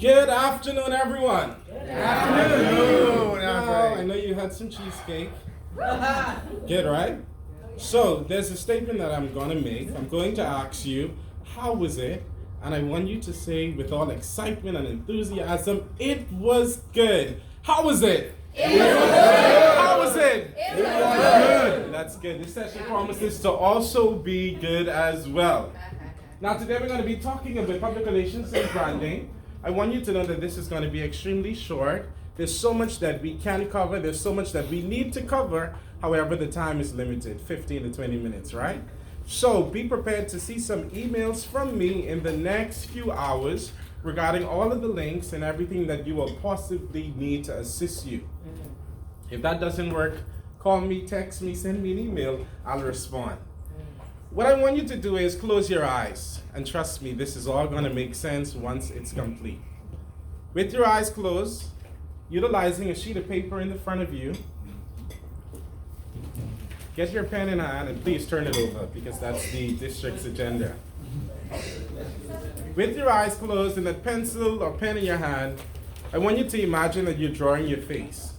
Good afternoon, everyone. Good afternoon. I know you had some cheesecake. Good, right? So, there's a statement that I'm going to make. I'm going to ask you, how was it? And I want you to say with all excitement and enthusiasm, it was good. How was it? It was good. How was it? It was good. That's good. This session promises to also be good as well. Now, today we're going to be talking about public relations and branding. I want you to know that this is going to be extremely short. There's so much that we can cover. There's so much that we need to cover. However, the time is limited, 15 to 20 minutes, right? So be prepared to see some emails from me in the next few hours regarding all of the links and everything that you will possibly need to assist you. If that doesn't work, call me, text me, send me an email. I'll respond. What I want you to do is close your eyes, and trust me, this is all going to make sense once it's complete. With your eyes closed, utilizing a sheet of paper in the front of you, get your pen in hand and please turn it over because that's the district's agenda. With your eyes closed and a pencil or pen in your hand, I want you to imagine that you're drawing your face.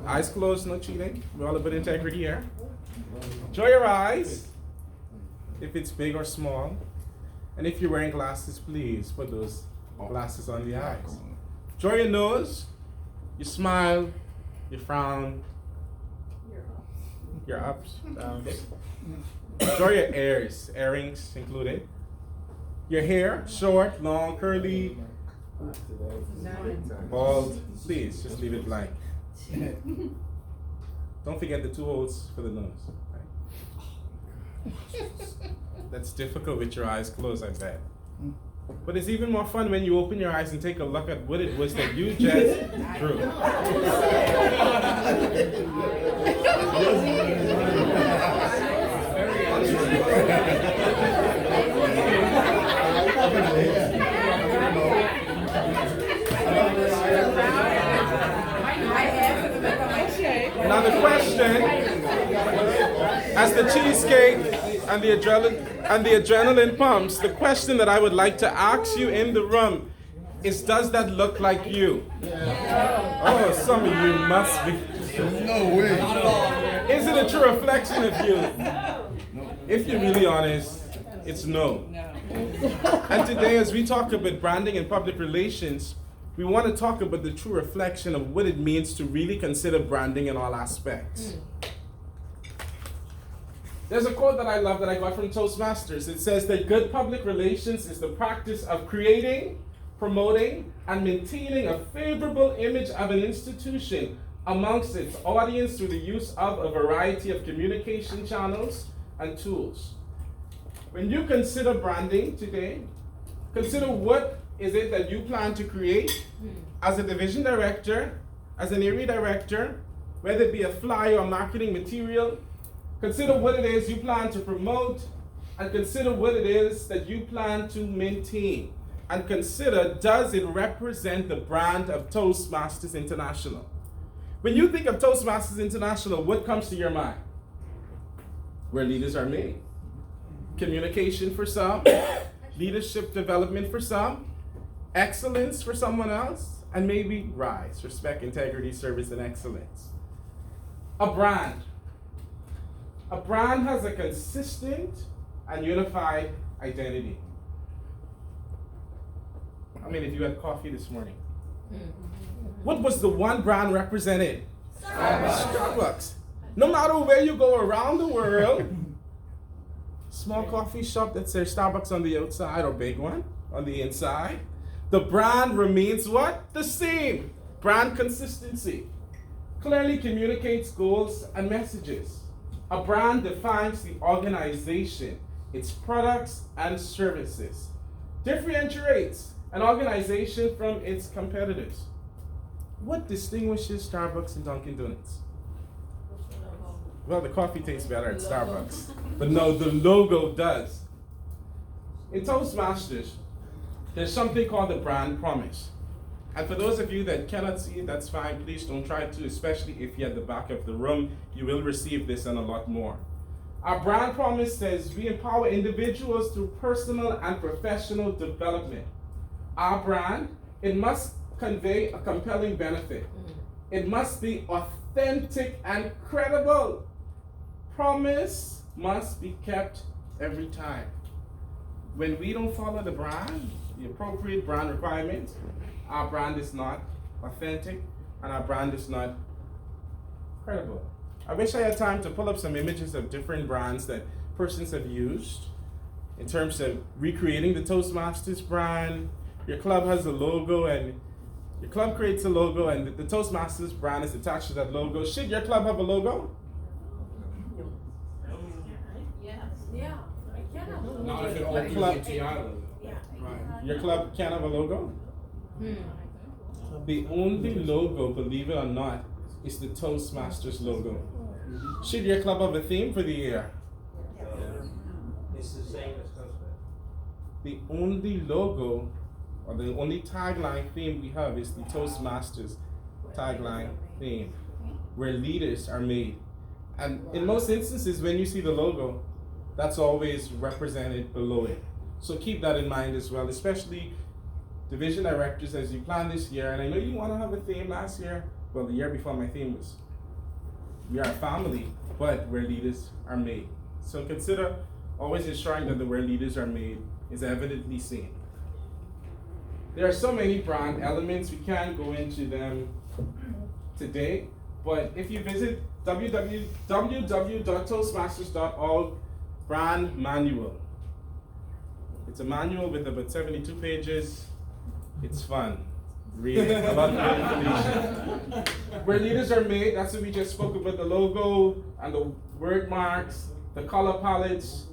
Eyes closed, no cheating. We're all about integrity here. Draw your eyes, if it's big or small. And if you're wearing glasses, please put those glasses on the eyes. Draw your nose, you smile, you frown, your ups, downs. Draw your ears, earrings included. Your hair, short, long, curly, bald. Please, just leave it blank. Don't forget the 2 holes for the nose. Right? That's difficult with your eyes closed, I bet. But it's even more fun when you open your eyes and take a look at what it was that you just drew. Now the question, as the cheesecake and the adrenaline pumps, the question that I would like to ask you in the room is, does that look like you? Oh, some of you must be. No way. Is it a true reflection of you? If you're really honest, it's no. And today, as we talk about branding and public relations, we want to talk about the true reflection of what it means to really consider branding in all aspects. There's a quote that I love that I got from Toastmasters. It says that good public relations is the practice of creating, promoting, and maintaining a favorable image of an institution amongst its audience through the use of a variety of communication channels and tools. When you consider branding today, consider what is it that you plan to create as a division director, as an area director, whether it be a flyer or marketing material. Consider what it is you plan to promote, and consider what it is that you plan to maintain. And consider, does it represent the brand of Toastmasters International? When you think of Toastmasters International, what comes to your mind? Where leaders are made. Communication for some, leadership development for some, excellence for someone else, and maybe rise, respect, integrity, service, and excellence. A brand. A brand has a consistent and unified identity. How many of you had coffee this morning? What was the one brand represented? Starbucks. No matter where you go around the world, small coffee shop that says Starbucks on the outside or big one on the inside, the brand remains what? The same. Brand consistency. Clearly communicates goals and messages. A brand defines the organization, its products and services. Differentiates an organization from its competitors. What distinguishes Starbucks and Dunkin' Donuts? Well, the coffee tastes better at Starbucks. But no, the logo does. In Toastmasters, there's something called the brand promise. And for those of you that cannot see it, that's fine. Please don't try to, especially if you're at the back of the room. You will receive this and a lot more. Our brand promise says we empower individuals through personal and professional development. our brand, it must convey a compelling benefit. It must be authentic and credible. Promise must be kept every time. When we don't follow the brand, the appropriate brand requirements, our brand is not authentic and our brand is not credible. I wish I had time to pull up some images of different brands that persons have used in terms of recreating the Toastmasters brand. Your club has a logo and your club creates a logo and the Toastmasters brand is attached to that logo. Should your club have a logo? Yeah. Not if it Your opens club- into Ireland. Your club can't have a logo? The only logo, believe it or not, is the Toastmasters logo. Should your club have a theme for the year? It's the same as Toastmasters. The only logo or the only tagline theme we have is the Toastmasters tagline theme, where leaders are made. And in most instances, when you see the logo, that's always represented below it. So keep that in mind as well, especially division directors as you plan this year. And I know you want to have a theme last year. Well, the year before my theme was, we are a family, but where leaders are made. So consider always ensuring that the where leaders are made is evidently seen. There are so many brand elements, we can't go into them today, but if you visit www.toastmasters.org brand manual. It's a manual with about 72 pages. It's fun. Read about the information. Where leaders are made, that's what we just spoke about, the logo and the word marks, the color palettes.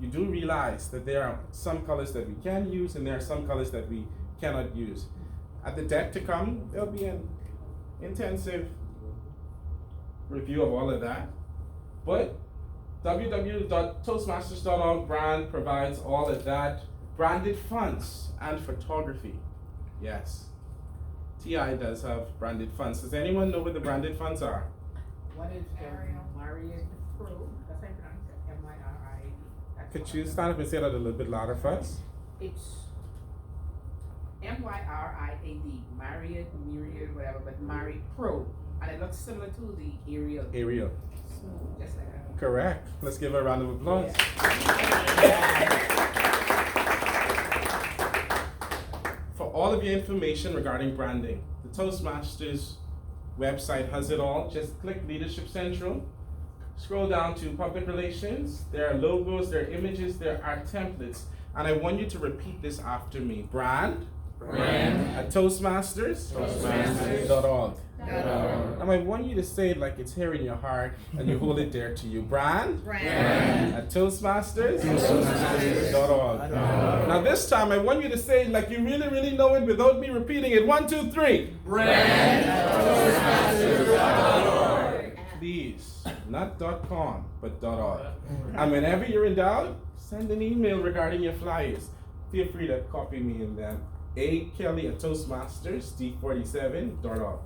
You do realize that there are some colors that we can use and there are some colors that we cannot use. At the deck to come, there'll be an intensive review of all of that. But www.toastmasters.org brand provides all of that. Branded fonts and photography. Yes. TI does have branded fonts. Does anyone know what the branded fonts are? What is Marion Pro? That's how you pronounce it. M-Y-R-I-A-D. Could you stand up and say that a little bit louder for us? It's M-Y-R-I-A-D. Myriad, whatever, but Mari Pro. And it looks similar to the Arial. Ariel. Just like that. Correct. Let's give her a round of applause. For all of your information regarding branding, the Toastmasters website has it all. Just click Leadership Central. Scroll down to Public Relations. There are logos, there are images, there are templates. And I want you to repeat this after me. Brand at Toastmasters.org. And I want you to say it like it's here in your heart and you hold it there to you. Brand at Toastmasters.org. Now this time I want you to say it like you really, really know it without me repeating it. 1, 2, 3. Brand at Toastmasters.org. Please, not .com, but .org. And whenever you're in doubt, send an email regarding your flyers. Feel free to copy me in them. A.Kelly at Toastmasters.D47.org.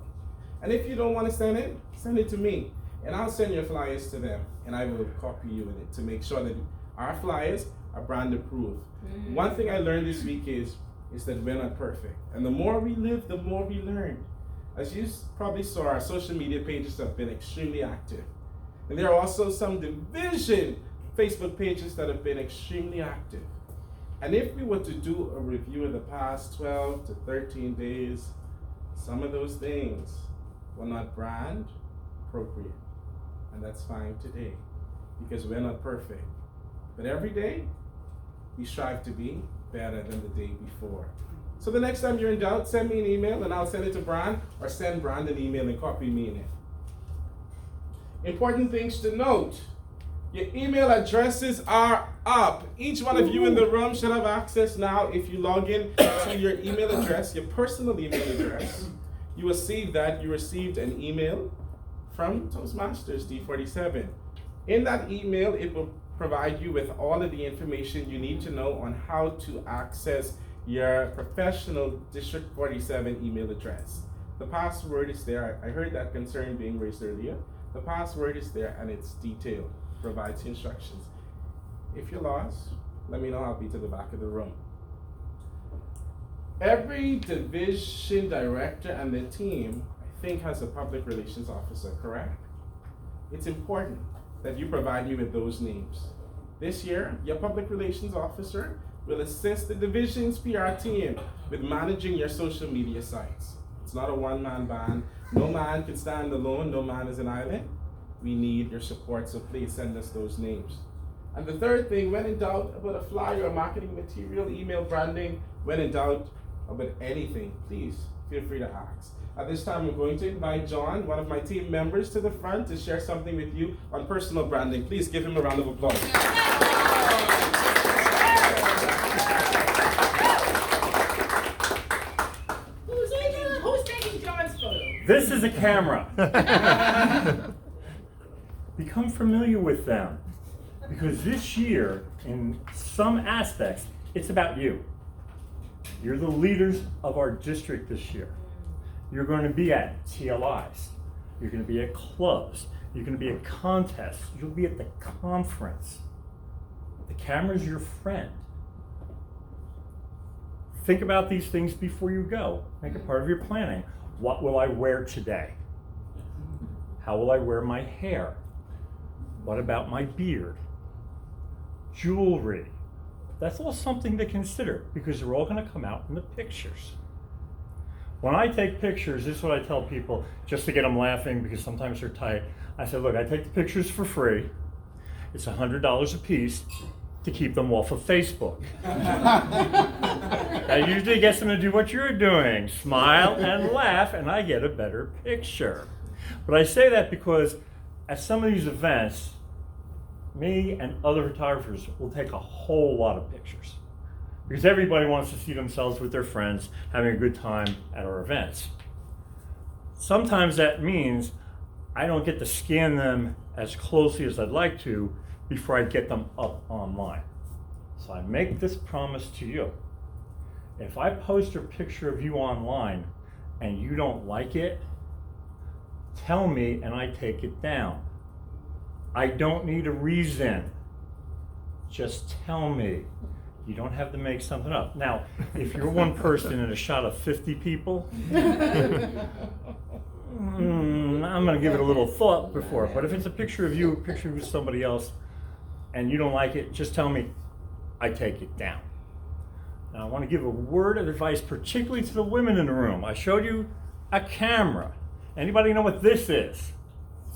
And if you don't want to send it to me. And I'll send your flyers to them. And I will copy you in it to make sure that our flyers are brand approved. One thing I learned this week is that we're not perfect. And the more we live, the more we learn. As you probably saw, our social media pages have been extremely active. And there are also some division Facebook pages that have been extremely active. And if we were to do a review of the past 12 to 13 days, some of those things were not brand appropriate. And that's fine today, because we're not perfect. But every day, we strive to be better than the day before. So the next time you're in doubt, send me an email and I'll send it to Brand, or send Brand an email and copy me in it. Important things to note. Your email addresses are up. Each one of you in the room should have access now. If you log in to your email address, your personal email address, you will see that you received an email from Toastmasters D47. In that email, it will provide you with all of the information you need to know on how to access your professional District 47 email address. The password is there. I heard that concern being raised earlier. The password is there and it's detailed, provides instructions. If you're lost, let me know, I'll be to the back of the room. Every division director and the team, I think, has a public relations officer, correct? It's important that you provide me with those names. This year, your public relations officer will assist the division's PR team with managing your social media sites. It's not a one-man band. No man can stand alone. No man is an island. We need your support, so please send us those names. And the third thing, when in doubt about a flyer or marketing material, email branding, when in doubt about anything, please feel free to ask. At this time, I'm going to invite John, one of my team members, to the front to share something with you on personal branding. Please give him a round of applause. Who's taking John's photo? This is a camera. Become familiar with them. Because this year, in some aspects, it's about you. You're the leaders of our district this year. You're going to be at TLIs. You're going to be at clubs. You're going to be at contests. You'll be at the conference. The camera's your friend. Think about these things before you go. Make it part of your planning. What will I wear today? How will I wear my hair? What about my beard? Jewelry. That's all something to consider because they're all going to come out in the pictures. When I take pictures, this is what I tell people just to get them laughing because sometimes they're tight. I said, look, I take the pictures for free. It's $100 a piece to keep them off of Facebook. That usually gets them to do what you're doing, smile and laugh, and I get a better picture. But I say that because at some of these events, me and other photographers will take a whole lot of pictures because everybody wants to see themselves with their friends having a good time at our events. Sometimes that means I don't get to scan them as closely as I'd like to before I get them up online. So I make this promise to you. If I post a picture of you online and you don't like it, tell me and I take it down. I don't need a reason. Just tell me. You don't have to make something up. Now, if you're one person in a shot of 50 people, I'm going to give it a little thought before. But if it's a picture of you, a picture of somebody else, and you don't like it, just tell me. I take it down. Now, I want to give a word of advice, particularly to the women in the room. I showed you a camera. Anybody know what this is?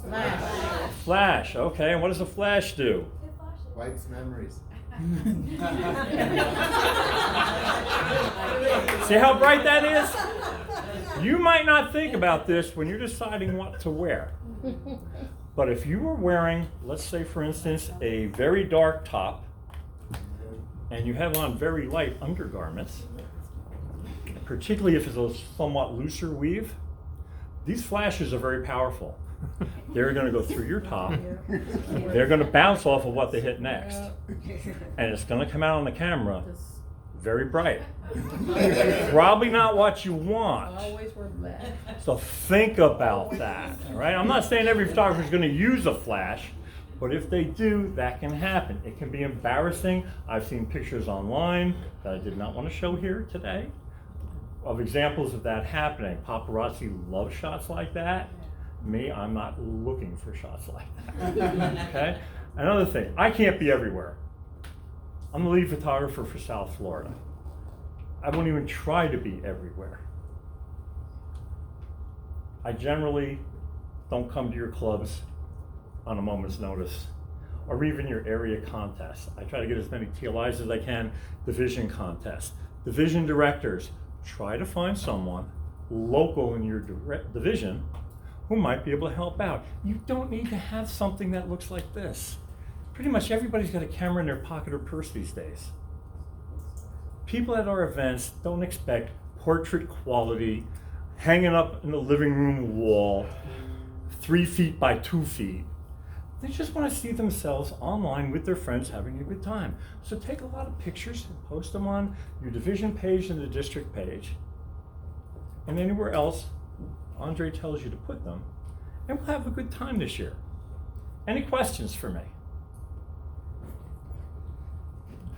Flash. Flash, okay, and what does a flash do? Wipes memories. See how bright that is? You might not think about this when you're deciding what to wear. But if you were wearing, let's say for instance, a very dark top, and you have on very light undergarments, particularly if it's a somewhat looser weave, these flashes are very powerful. They're going to go through your top. They're going to bounce off of what they hit next. And it's going to come out on the camera very bright. Probably not what you want. Always wear black. So think about that, all right? I'm not saying every photographer is going to use a flash, but if they do, that can happen. It can be embarrassing. I've seen pictures online that I did not want to show here today of examples of that happening. Paparazzi love shots like that. Me, I'm not looking for shots like that, okay? Another thing, I can't be everywhere. I'm the lead photographer for South Florida. I won't even try to be everywhere. I generally don't come to your clubs on a moment's notice, or even your area contests. I try to get as many TLIs as I can, division contests. Division directors, try to find someone local in your division who might be able to help out. You don't need to have something that looks like this. Pretty much everybody's got a camera in their pocket or purse these days. People at our events don't expect portrait quality, hanging up in the living room wall, 3 feet by 2 feet. They just want to see themselves online with their friends having a good time. So take a lot of pictures and post them on your division page and the district page. And anywhere else Andre tells you to put them, and we'll have a good time this year. Any questions for me?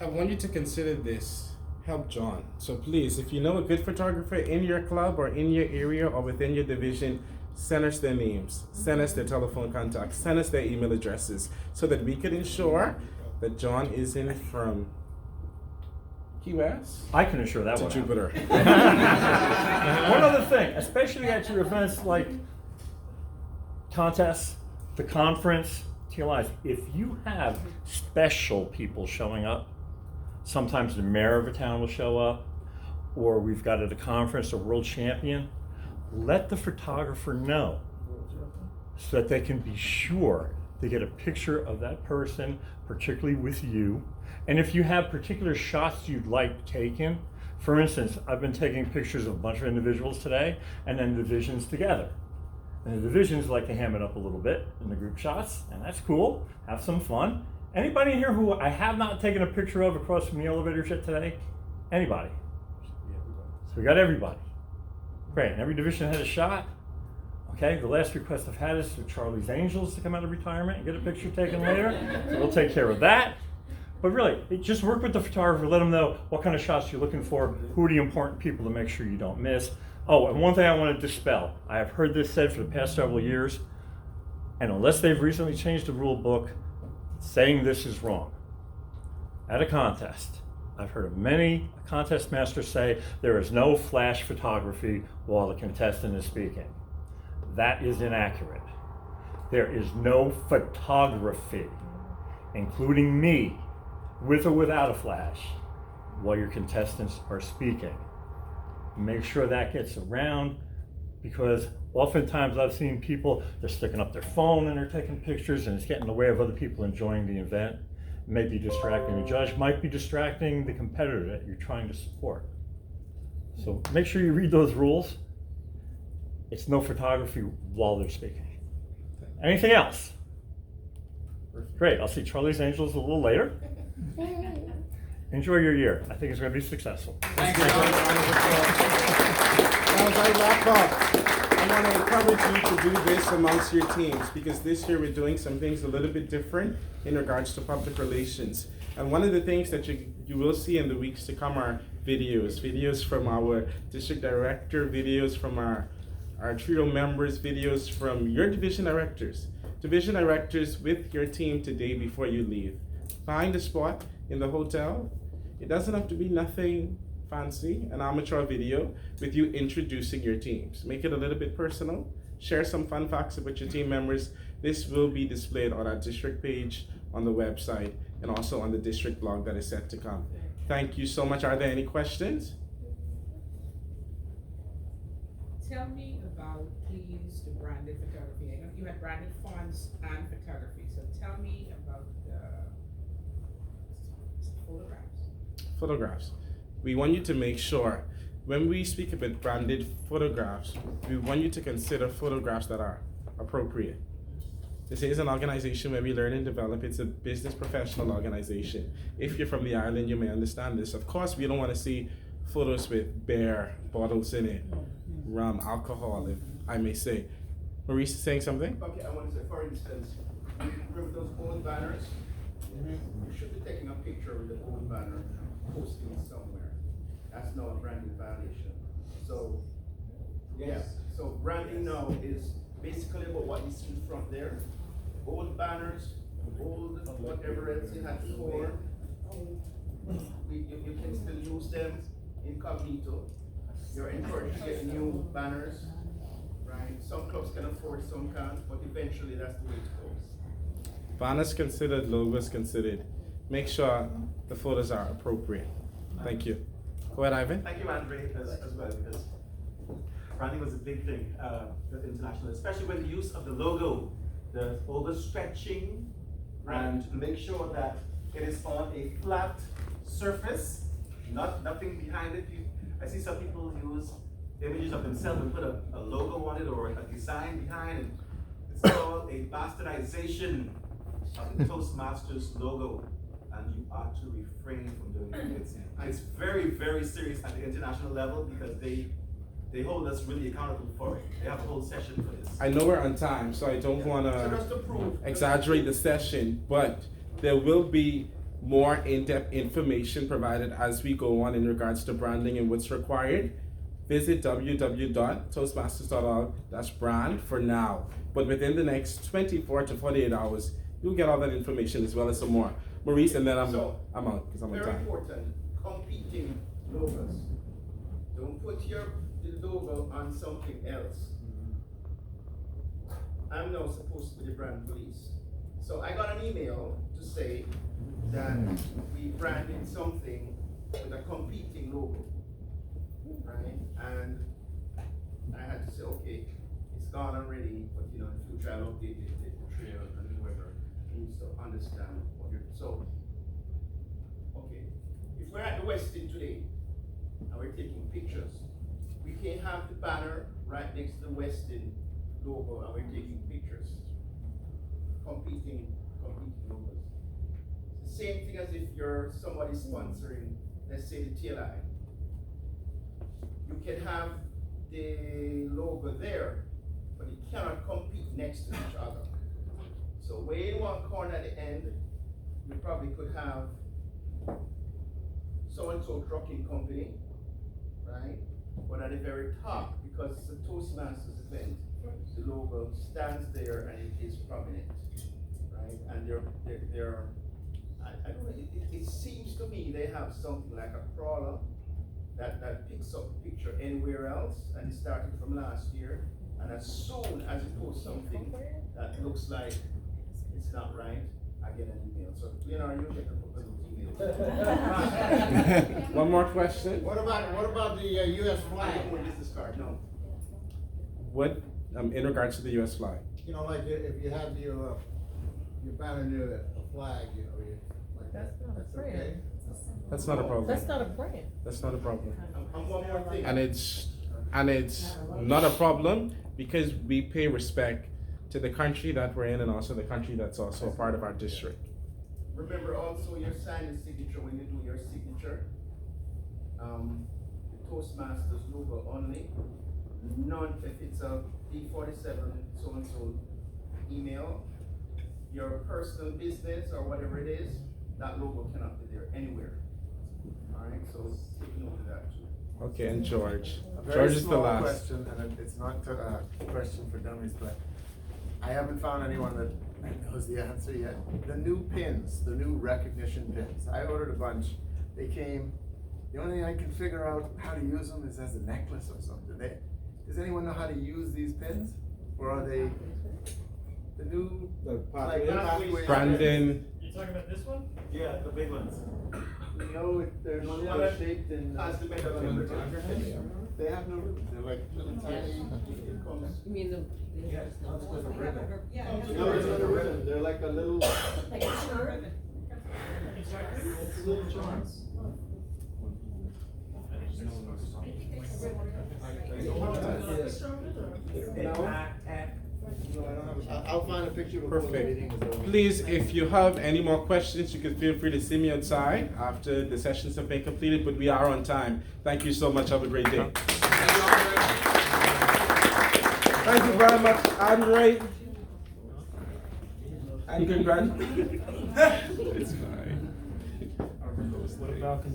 I want you to consider this help John. So please, if you know a good photographer in your club or in your area or within your division, send us their names, send us their telephone contacts, send us their email addresses so that we can ensure that John isn't from Key West I can assure that to one. Jupiter. One other thing, especially at your events like contests, the conference, TLIs, if you have special people showing up, sometimes the mayor of a town will show up, or we've got at a conference a world champion, let the photographer know so that they can be sure to get a picture of that person, particularly with you. And if you have particular shots you'd like taken, for instance, I've been taking pictures of a bunch of individuals today and then divisions together. And the divisions like to ham it up a little bit in the group shots, and that's cool. Have some fun. Anybody in here who I have not taken a picture of across from the elevator yet today? Anybody? So we got everybody. Great, and every division had a shot. Okay, the last request I've had is for Charlie's Angels to come out of retirement and get a picture taken later. So we'll take care of that. But really, just work with the photographer, let them know what kind of shots you're looking for, who are the important people to make sure you don't miss. Oh, and one thing I want to dispel. I have heard this said for the past several years, and unless they've recently changed the rule book, saying this is wrong. At a contest, I've heard of many contest masters say there is no flash photography while the contestant is speaking. That is inaccurate. There is no photography, including me, with or without a flash, while your contestants are speaking. Make sure that gets around, because oftentimes I've seen people, they're sticking up their phone and they're taking pictures and it's getting in the way of other people enjoying the event. It may be distracting the judge, might be distracting the competitor that you're trying to support. So make sure you read those rules. It's no photography while they're speaking. Anything else? Great, I'll see Charlie's Angels a little later. Enjoy your year. I think it's going to be successful. Thank you. Now, as I wrap up, I want to encourage you to do this amongst your teams, because this year we're doing some things a little bit different in regards to public relations. And one of the things that you will see in the weeks to come are videos from our district director, videos from our trio members, videos from your division directors with your team today before you leave. Find a spot in the hotel. It doesn't have to be nothing fancy, an amateur video with you introducing your teams. Make it a little bit personal. Share some fun facts about your team members. This will be displayed on our district page, on the website, and also on the district blog that is set to come. Thank you so much. Are there any questions? Tell me about, please, the branded photography. I know you had branded fonts and photography, so tell me about the Photographs. We want you to make sure, when we speak about branded photographs, we want you to consider photographs that are appropriate. This is an organization where we learn and develop. It's a business professional organization. If you're from the island, you may understand this. Of course, we don't want to see photos with beer bottles in it, rum, alcohol, if I may say. Maurice is saying something? Okay, I want to say, for instance, remember those old banners? You should be taking a picture with the old banner and posting it somewhere. That's now a branding violation. So, yes, so branding now is basically about what you see in front there. Old banners, old whatever else you had before. You can still use them incognito. You're encouraged to get new banners, right? Some clubs can afford, some can't, but eventually that's the way it goes. Banners considered, logos considered. Make sure the photos are appropriate. Thank you. Go ahead, Ivan. Thank you, Andre, as well, because branding was a big thing with international, especially with the use of the logo, the overstretching, and make sure that it is on a flat surface, nothing behind it. I see some people use images of themselves and put a logo on it or a design behind it. It's called a bastardization of the Toastmasters logo, and you ought to refrain from doing it. It's very, very serious at the international level because they hold us really accountable for it. They have a whole session for this. I know we're on time, so I don't want So just to to prove, exaggerate the session, but there will be more in-depth information provided as we go on in regards to branding and what's required, visit www.toastmasters.org/brand for now. But within the next 24 to 48 hours, you'll get all that information as well as some more. Maurice, and then I'm out because I'm on Very time. important, competing logos. Don't put the logo on something else. I'm now supposed to be the brand police. So I got an email to say that we branded something with a competing logo, right? And I had to say, okay, it's gone already, but in future I'll update the trail and whoever needs to understand what you're, so, okay. If we're at the Westin today, and we're taking pictures, we can't have the banner right next to the Westin logo and we're taking pictures. Competing logos. It's the same thing as if you're somebody sponsoring, let's say the TLI. You can have the logo there, but it cannot compete next to each other. So way in one corner at the end, you probably could have so-and-so trucking company, right? But at the very top, because it's a Toastmasters event, the logo stands there and it is prominent, right? And I don't know, it seems to me they have something like a crawler that picks up the picture anywhere else, and it started from last year. And as soon as it posts something that looks like it's not right, I get an email. So, Leonardo, you'll get a couple of those emails. One more question. What about the US flag? Business card, no. What, in regards to the U.S. flag? Like if you have your banner near a flag, like That's not a that's brand. okay. That's not a problem. That's not a brand. That's not a problem. And one more thing. And it's not a problem because we pay respect to the country that we're in and also the country that's also a part of our district. Remember also your sign signature when you do your signature. The Toastmasters logo only. None, if it's a D47 so-and-so email, your personal business or whatever it is, that logo cannot be there anywhere. Alright, so take note of that too. Okay, and George. A very George is the small last. question, and it's not a question for dummies, but I haven't found anyone that knows the answer yet. The new pins, the new recognition pins, I ordered a bunch. They came, the only thing I can figure out how to use them is as a necklace or something. Does anyone know how to use these pins? Or are they the new, like, pathways? Brandon. You talking about this one? Yeah, the big ones. No, they're not shaped in. As the metal They have no ribbons, they're like little tiny. You mean the? Yes, no, it's with a ribbon. Yeah. No, No, it's not a ribbon, they're like a little. Little charms. I'll find a picture before the meeting is Perfect. over. Please, if you have any more questions, you can feel free to see me outside after the sessions have been completed, but we are on time. Thank you so much. Have a great day. Thank you very much, Andre. And congratulations. It's fine. What about